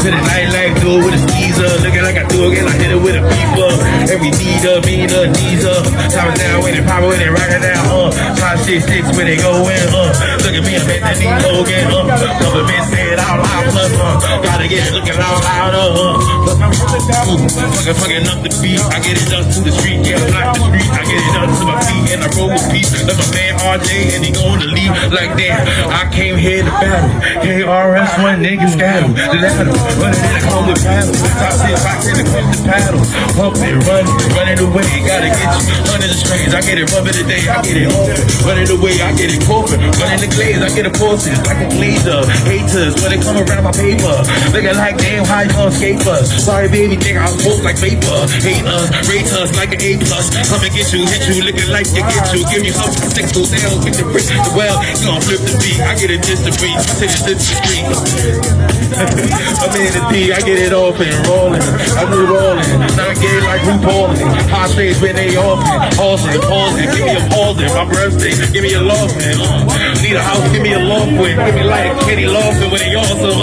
to the nightlife, do it with a skeezer. Looking like I do again, I hit it with a beeper. Every needer, meaner, neezer. Top it down with it, pop it with it, rock it down, 5, 6, 6, where they going, Look at me, I'm at that knee Logan, Couple men say it out loud, plus, gotta get it looking out louder, fucking up the beat. I get it done to the street, yeah, I block the street. I get it done to my feet, and I roll with peace. That's my man RJ, and he going to leave like that. I came here to battle. Krs-One niggas scattle. The ladder, running in the home with paddle. Top shit, box in the club to paddle. Pumping, running away. Gotta get you under the strings. I get it rubbing today. I get it open. Running away, I get it coffin. Running the glaze, I get a forces. Like a blazer. Haters, when they come around my paper. Looking like damn high on skaters. Sorry, baby, nigga, I smoke like vapor. Hate us, rate us like an A+. Come and get you, hit you, looking like you get you. Give you something, stick to down, get the brick. Well, you gon' flip the beat. I get it just to breathe. Sit it to the street. I'm in the D, I get it off and rolling. I'm rolling, not gay like RuPaulin'. Hot stage when they off it. Pausing, give me a pausing. My birthday, give me a laughing. Need a house, give me a laugh with. Give me like Kenny laughing when they awesome.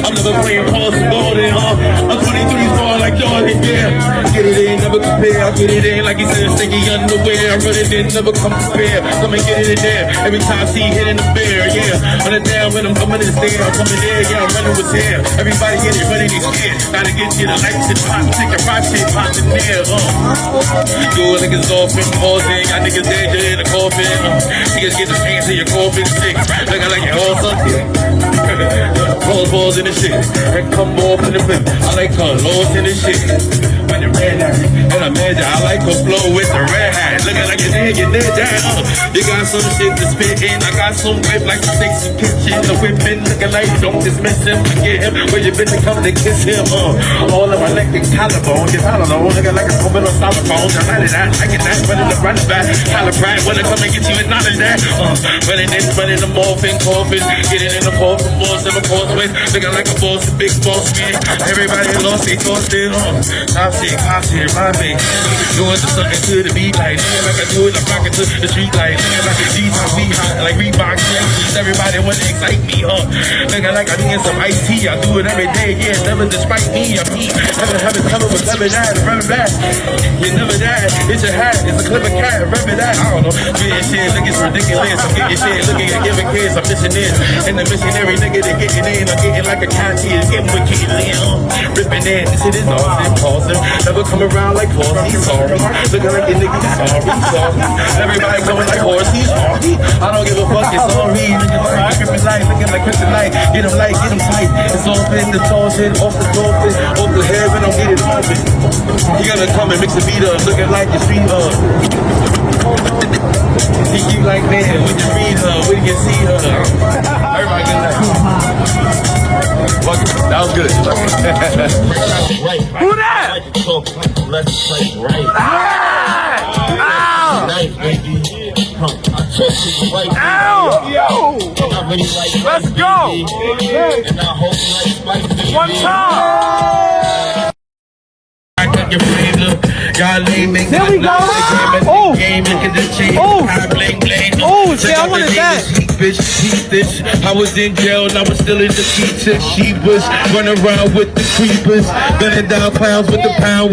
I'm never playing pause and golden. I'm 23 small like Jordan, yeah. Get it in, never compare. I get it in like he said, sticky underwear. I run it in, never come compare. Come and get it in there. Every time see hitting the bear, yeah. Run it down when I'm coming in the stand. I'm coming there, yeah, I'm running with hair. Everybody get it, running these kids. Gotta get you the lights and pop, take a rock shit, pop in there, Do niggas off and pausing. Got niggas dead in the coffin. Niggas get the hands in your coffin stick. Looking like you're all something. Balls in the shit. And come off in the whip. I like her, lost in the shit. When the red hat, and I imagine I like her flow with the red hat. Looking like you're dead, You got some shit to spit in. I got some whip like the sexy kitchen. The whipping, looking like don't dismiss him. Forget him. Where you been to come to kiss him, All of my neck and collarbone. Get out of the looking like a woman on styrofoam. I like that, I get that. Running the run back. Calibrate, wanna come and get you acknowledge that. Running this, running the morphine, coffin. Getting in the pole from balls, never pause with. Looking like a boss, a big boss man. Everybody lost, they lost it, Top shit, my man. Doing something to the beat like, like I do it, I'm rocking to the street like, like a G-Top, we hot, like Reebok, Yankees. Everybody wanna excite me, Looking like I need some iced tea. I do it every day, yeah, never despite me. I'm me. Have it covered with never died, remember that. You never died, it's a hat, it's a clip of cat, remember that. I don't know, getting shit, look, it's ridiculous. I'm getting shit, looking at giving kids, I'm missing this. And the missionary nigga, they getting in, I'm getting like a cat, it's getting with Keely, ripping in, this shit is awesome, awesome. Never come around like horse, he's sorry. Looking like your nigga, sorry. Everybody going like horse, he's sorry. I don't give a fuck, it's sorry. Looking like kryptonite, get him light, get him tight. It's off in the tall shit, off the dolphin, off the head, but don't get it off it. You gotta come and mix the beat up, looking like your street You like man, when you read her, when you see her. Everybody good night. That was good. Who that? Let's play right. Let's go! One time! Y'all lame, make there we go! Oh! Oh, see, I wanted that! Bitch, I was in jail and I was still in the teacher. She was running around with the creepers, gunning down clowns with the pound,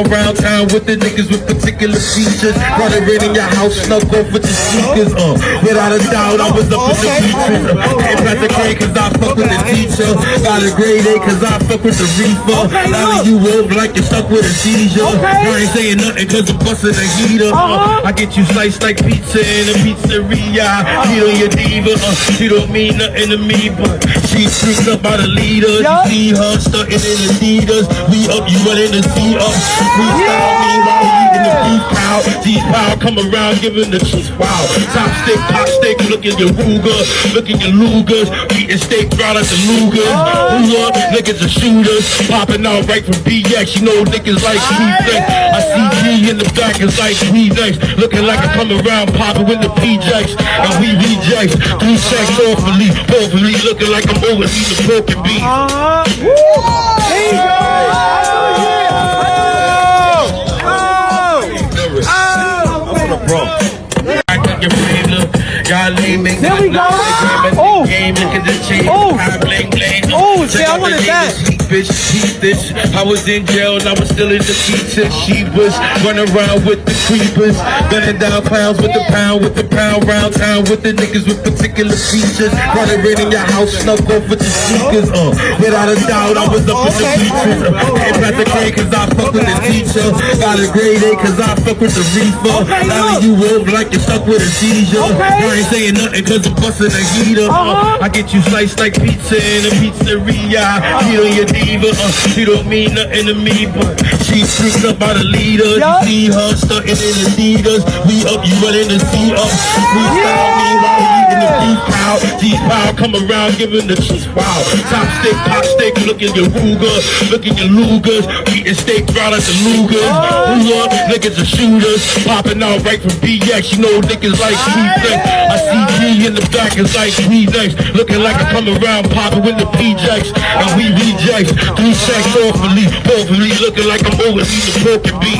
round town with the niggas with particular features. Running in your house, snuck off with the sneakers. Without a doubt, I was up in the features. Ain't got the grade cause I fuck with the teacher. Got a grade A cause I fuck with the reefer. Now you up like you're stuck with a seizure. I ain't saying nothing cause I'm busting a heater. I get you sliced like pizza in a pizzeria. Heat on your diva. She don't mean nothing to me, but she's freaked up by the leaders. You see her stunting in Adidas. We up, you running the sea up. Freestyle me while he in the beef cow. G-Pow come around giving the cheese. Wow. Top stick, pop stick, look at your Ruger. Look at your Lugers. Eating steak right at the Lugers. Who up? Niggas are shooters. Popping out right from BX. You know niggas like P-Flex. I see G in the back, it's like P-Next. Looking like I come around popping with the PJs. And we rejects. 3 checks awfully, looking like I'm overseas the broken beat. Y'all lame, make there we go. Game, look at the chain, bling, bling. Oh, see, I wanted that. Bitch, keep this. I was in jail and I was still in the feature. She was running around with the creepers, gunning down clowns with the pound round town with the niggas with particular features. Running in your house, snuck off with the sneakers. Without a doubt, I was up in the features. Came back the grade cause I fuck with the teacher. Got a grade A cause I fuck with the reefer. Now that you wolf like you're stuck with a seizure. I ain't saying nothing cause I'm busting a heater. I get you sliced like pizza in a pizzeria. Heat on your diva, she don't mean nothing to me, but she freaked up by the leaders. You see her stunting in Adidas. We up, you running the seat up. Freestyle me while he eating the beef cow. G-Pow come around giving the cheese wow. Top stick, hot stick, look at your Ruger, look at your Lugers. Eating steak right at the Lugers. Who up, niggas are shooters. Popping out right from BX, you know niggas like P-Flex. I see G in the back, it's like P-Next. Looking like I come around popping with the P-Jacks. And we rejects, 3 sacks awfully, looking like I'm over the broken beat.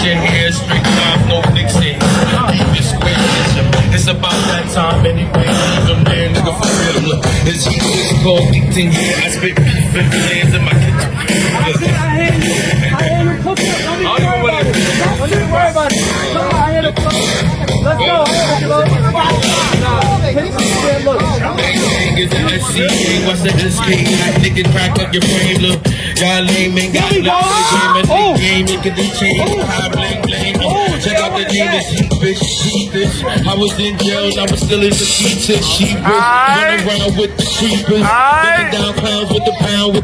Your hair straight off, no mixing. Keep it square, it's about that time anyway. Even there, nigga, for real. Look, it's called eating here. I spit beef and fillets in my kitchen. I hear you cook up. Don't even worry about it. I hear the flow. Let's go. Bang is the SC, what's the SK? Hot nigga crack up your frame, look. Y'all lame ain't got nothing to game, it can be changed. High bling bling. Check out the name, it's heat bitch. I was in jail, I was still in the feature. She was running around with the creepers, looking down clowns with the pound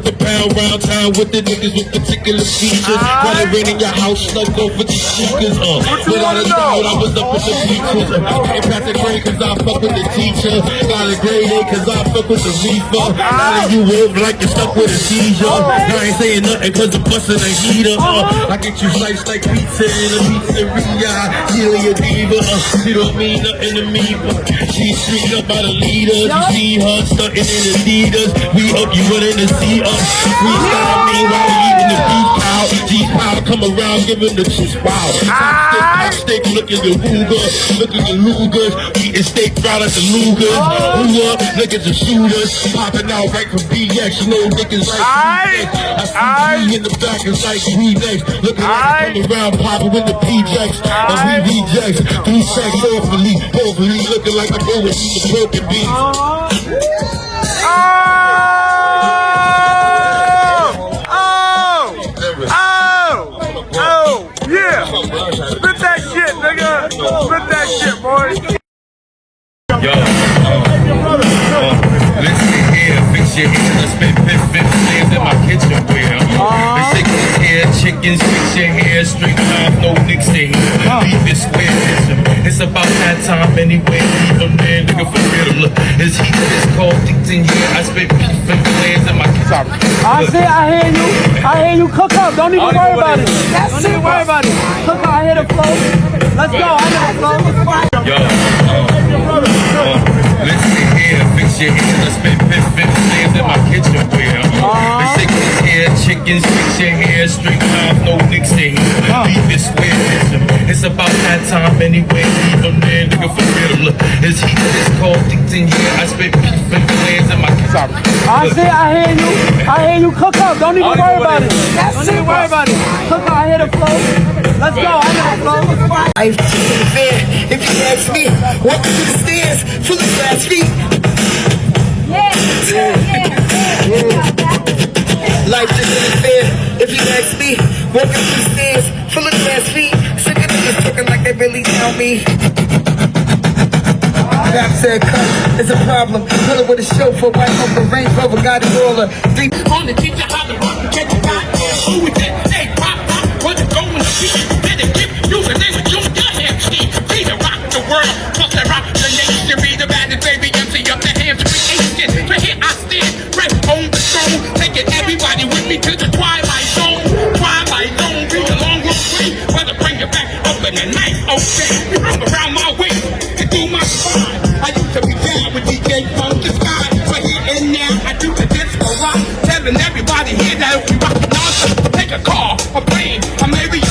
round town with the niggas with particular features. Running in your house, snuck off with the sneakers. Without a doubt, I was up with the features. Can't pass the grade cause I fuck with the teacher. Got a grade A cause I fuck with the reefer. Now you wolf like you're stuck with a seizure. I ain't saying nothing cause I'm busting a heater. I get you sliced like pizza in a pizzeria. Heal your diva. She don't mean nothing to me, but she's streaked up by the leaders. You see her stunting in Adidas. We up, you running to see us. Freestyle me while we eating the beef cow. G-Pow come around giving the cheese wow. Top stick, look at your Ruger, look at your Lugers. Eating steak right at the Lugers. Who up, niggas are shooters. Popping out right from BX, you know niggas like P-Next. I see G in the back, it's like P-Next. Looking like I come around popping with the P-Jacks. And we rejects, 3 sacks awfully, looking like I'm over the broken beat. Yeah. Spit that shit, nigga. Spit that shit, boy. Yo, listen here, fix your hair, let's spit 50 flames in my kitchen where fix your hair, chickens, fix your hair, straight off, no nicks in here. Beef is square, it's about that time anyway. Even there, nigga, for real. Look, it's heat, it's cold, things in here. I spit beef and flames in my kitchen. I hear you cook up. Don't even worry about it. Don't even worry about it. Cook up, I hear the flow. Let's go. I hear the flow. Yo, listen here, fix your hair, let's spit 50 flames in my kitchen where fix your hair, chickens, fix your hair, straight off, no nicks in here. Beef is square, it's about that time anyway. Even there, nigga, for real. Look, it's heat, it's cold, things in here. I spit beef and flames in my kitchen. I hear you cook up. Don't even worry about it. Don't even worry about it. Cook up, I hear the flow. Let's go. I hear the flow. Life just ain't fair. If you ask me, walking through the stairs, full of glass feet. Life just ain't fair. If you ask me, walking through the stairs, full of glass feet. Sick of niggas talking like they really know me. Rap said cut, it's a problem. Pull it with a chauffeur, white over Range Rover, got it roller. Deep On the teacher how to rock, catch a goddamn who is that? Hey, pop, what is going to be? Did it give you the name of you? Your hand, Steve. Be the rock the world, plus the rock the nation. Be the baddest baby MC up the hands creation. So here I stand, right on the throne, taking everybody with me to the twilight zone. Twilight zone, be the long road free. Whether bring you back up in the night, okay. I'm around my way to do my spine. I used to be down with DJ from the sky, but here and now I do the disco rock, telling everybody here that if we rock nonsense, take a car, a plane, or maybe a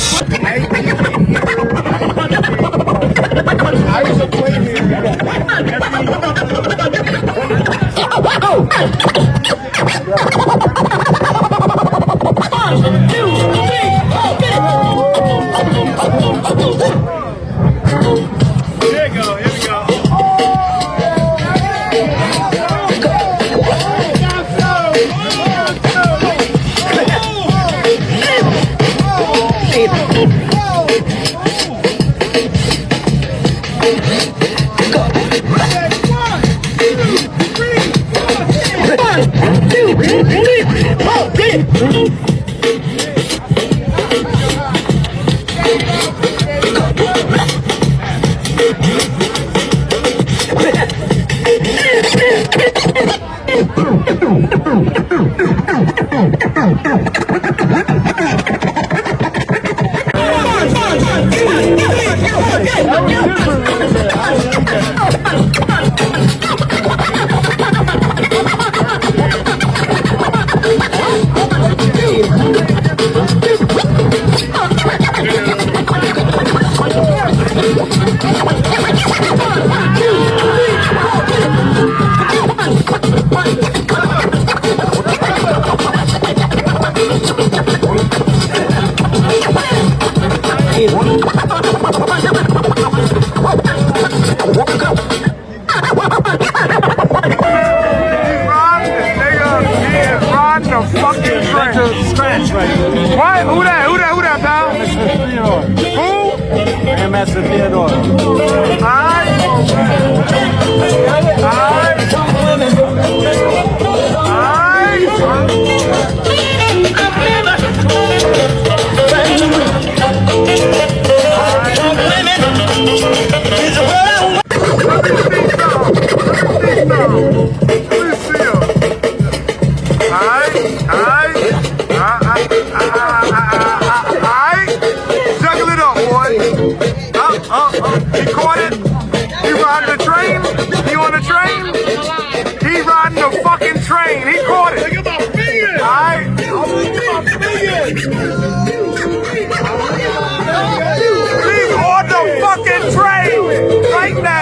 Here we go, here we go. What? Who that, pal? Theodore. Who? I am Master Theodore. He caught it. He riding the train. He on the train. He riding the fucking train. He caught it. Look at my fingers. Alright. He's on the fucking train right now.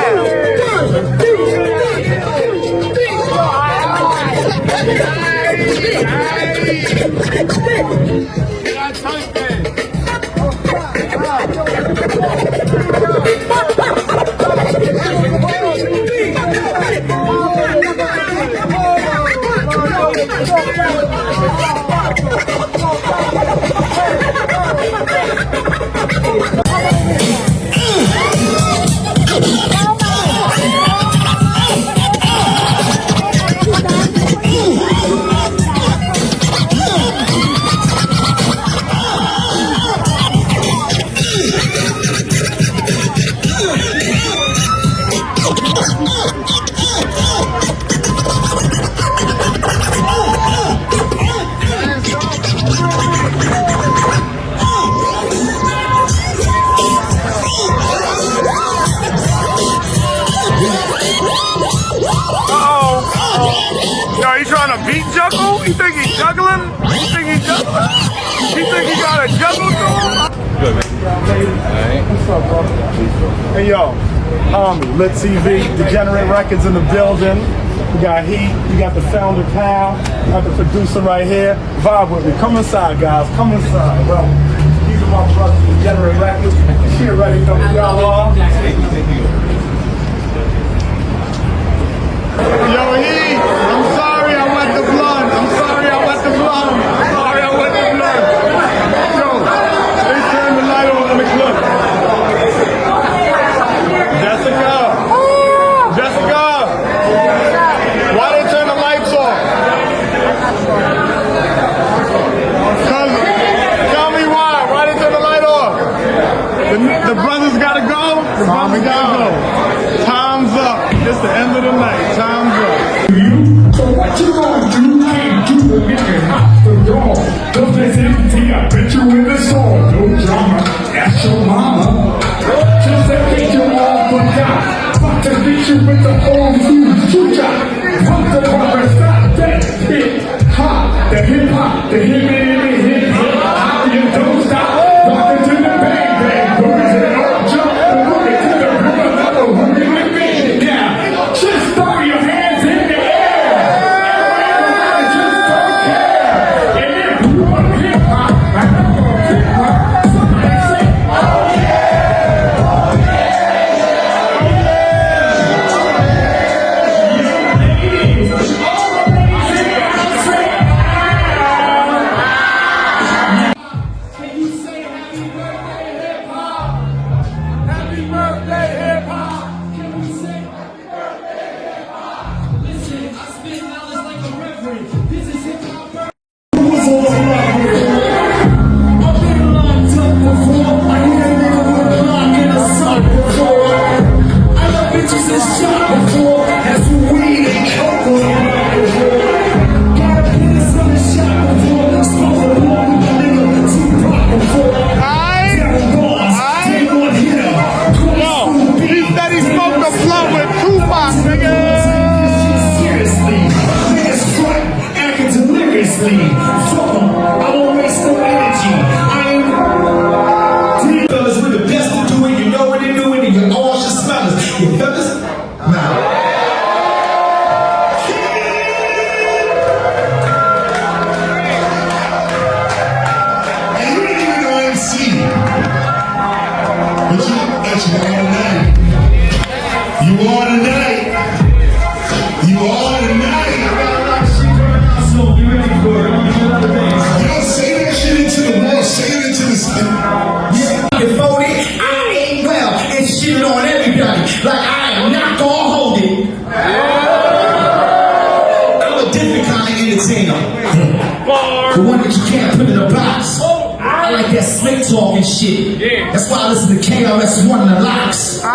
Yo, he trying to beat juggle? He think he's juggling? He think he's juggling? He think he got a juggle to him? Good, man. What's up, bro? Hey, yo, homie, Lit TV, Degenerate Records in the building. We got Heat, we got the founder, Pal, we got the producer right here. Vibe with me. Come inside, guys. Come inside. Well, these are my brothers, Degenerate Records. She already know who y'all are. Yo, Heat, I'm sorry I wet the blood. I'm sorry I wet the blood. I'm sorry I wet the blood. Yo, they turn the light on in the club. Jessica. Jessica. Why they turn the lights off? Tell me why. Why they turn the light off? The brothers gotta go. The brothers gotta go. Time's up. It's the end of the night. Time's up. So what you gonna do? Can't do the nigga out the door. The place empty. I bet you in the store. No drama. Ask your mama. Just a picture all forgot. Fuck the picture with the whole food. Pump the rubber. Stop that hip hop. The hip hop. The hip hip. How you don't stop. Walking to the bang bang. Booties and all jump. Boogie to the river level. Boogie with me. Now, just throw your hands in the air. Everybody just don't care. And if you want hip hop, I know hip hop. Somebody say, oh yeah. You are tonight. You are tonight. Yo, say that shit into the wall. Say it into the skin. You voted, I ain't well, and shit on everybody. Like I am not gonna hold it. I'm a different kind of entertainer. The one that you can't put in a box. I like that slick talk and shit. That's why I listen to Krs-One and the locks. And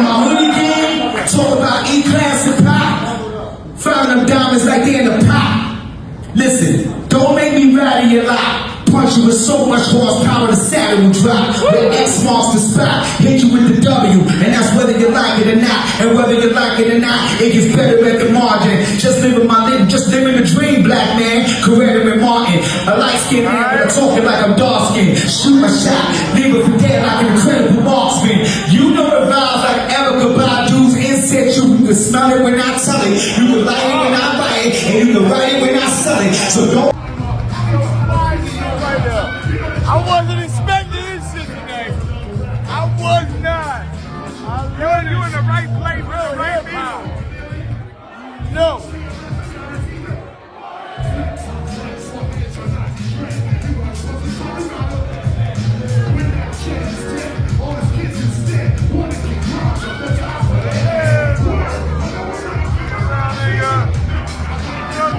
my hoodie gang, talk about E-class and pop. Found them diamonds like they in the pot. Listen, don't make me rattle your lot. Punch you with so much horsepower the saddle will drop. The X marks the spot. Hit you with the W, and that's whether you like it or not. And whether you like it or not, it gets better at the margin. Just living the dream, black man. Coretta and Martin, a light skinned man, but I'm talking like I'm dark skinned. Shoot my shot, leave it for dead like an incredible marksman. You know the vibes like Erica Badu's insect. You can smell it when I tell it. You can light it when I write it, and you can write it when I sell it. So don't. I wasn't expecting this shit today. I was not. You in the right place with the right people. No.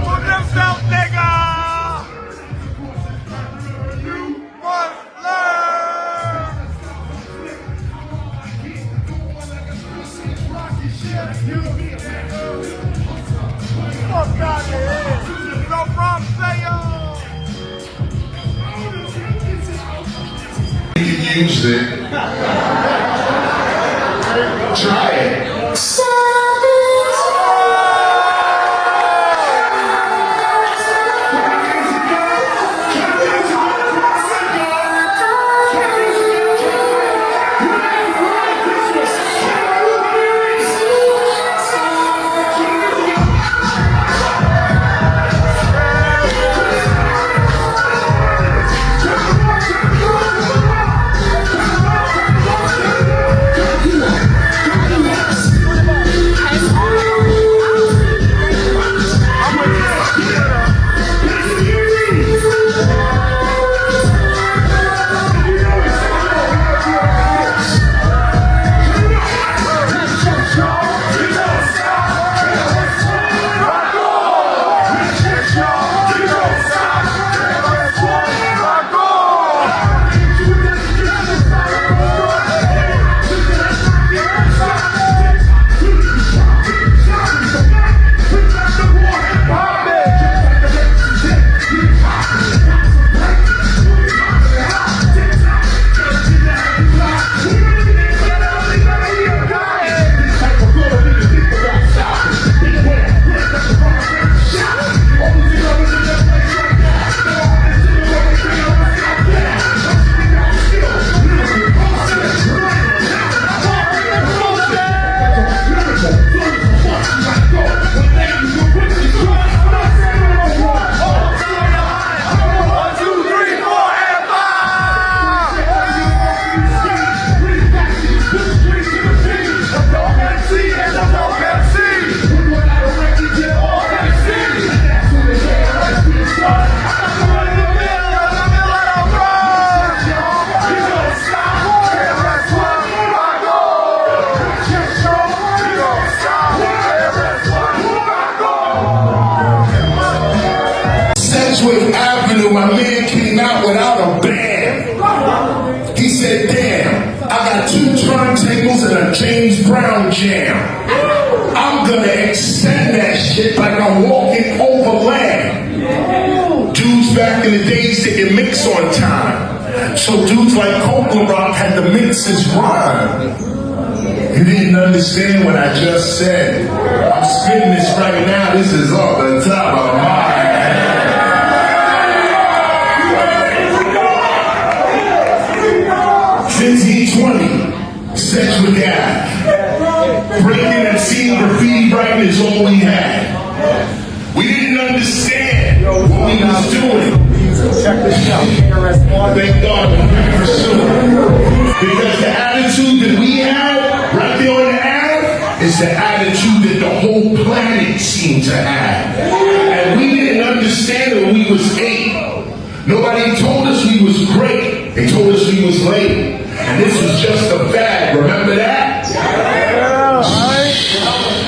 Put yourself, nigga. Fuck out of here. No problem, say You can use it. Try it. My man came out without a band. He said, damn, I got 2 turntables and a James Brown jam. I'm gonna extend that shit like I'm walking over land. Dudes back in the days didn't mix on time. So dudes like Copeland Rock had to mix his rhyme. You didn't understand what I just said. I'm spitting this right now. This is off the top of my head. Sexual guy. Breaking and seeing graffiti writing is all we had. We didn't understand what we was doing. Check this out. Krs-One. Thank God we pursue it. Because the attitude that we have right there on the Ave is the attitude that the whole planet seemed to have. And we didn't understand it when we was 8. Nobody told us we was great. They told us we was late. And this was just a fad. Remember that?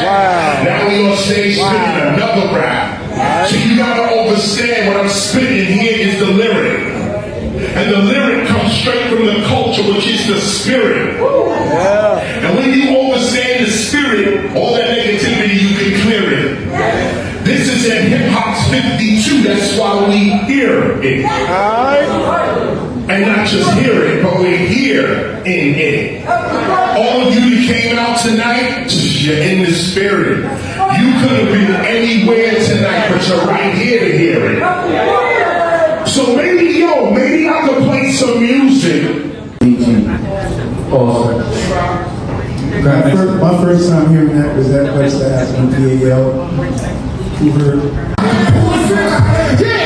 Wow. Now we on stage spitting another rap. So you gotta understand what I'm spitting here is the lyric. And the lyric comes straight from the culture, which is the spirit. And when you understand the spirit, all that negativity, you can clear it. This is at Hip Hop's 52, that's why we hear it. And not just hear it, but we're here in it. All of you that came out tonight, you're in the spirit. You could have been anywhere tonight, but you're right here to hear it. So maybe I could play some music. Awesome. My first time hearing that was that place that asked me PAL. You heard? Yeah.